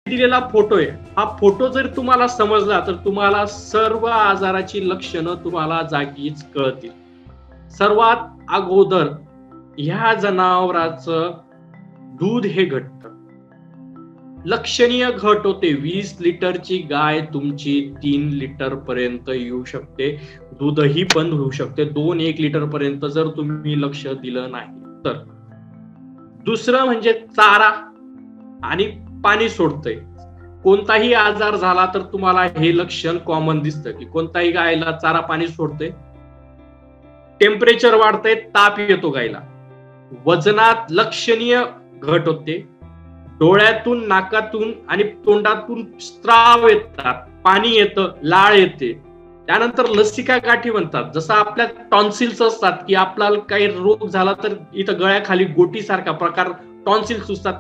दिलेला फोटो आहे, हा फोटो जर तुम्हाला समजला तर तुम्हाला सर्व आजाराची लक्षणं तुम्हाला जागीच कळतील. सर्वात अगोदर ह्या जनावराचं दूध हे घटतं, लक्षणीय घट होते. 20 लिटरची गाय तुमची 3 लिटर पर्यंत येऊ शकते, दूधही बंद होऊ शकते 2-1 लिटर पर्यंत जर तुम्ही लक्ष दिलं नाही तर. दुसरं म्हणजे चारा आणि पाणी सोडतंय. कोणताही आजार झाला तर तुम्हाला हे लक्षण कॉमन दिसतं की कोणताही गायला चारा पाणी सोडते, टेम्परेचर वाढतंय, ताप येतो गायला, वजनात लक्षणीय घट होते, डोळ्यातून, नाकातून आणि तोंडातून स्त्राव येतात, पाणी येतं, लाळ येते. त्यानंतर लसिका गाठी म्हणतात, जसं आपल्या टॉन्सिल्स असतात की आपल्याला काही रोग झाला तर इथं गळ्याखाली गोटीसारखा प्रकार टॉन्सिल्स असतात,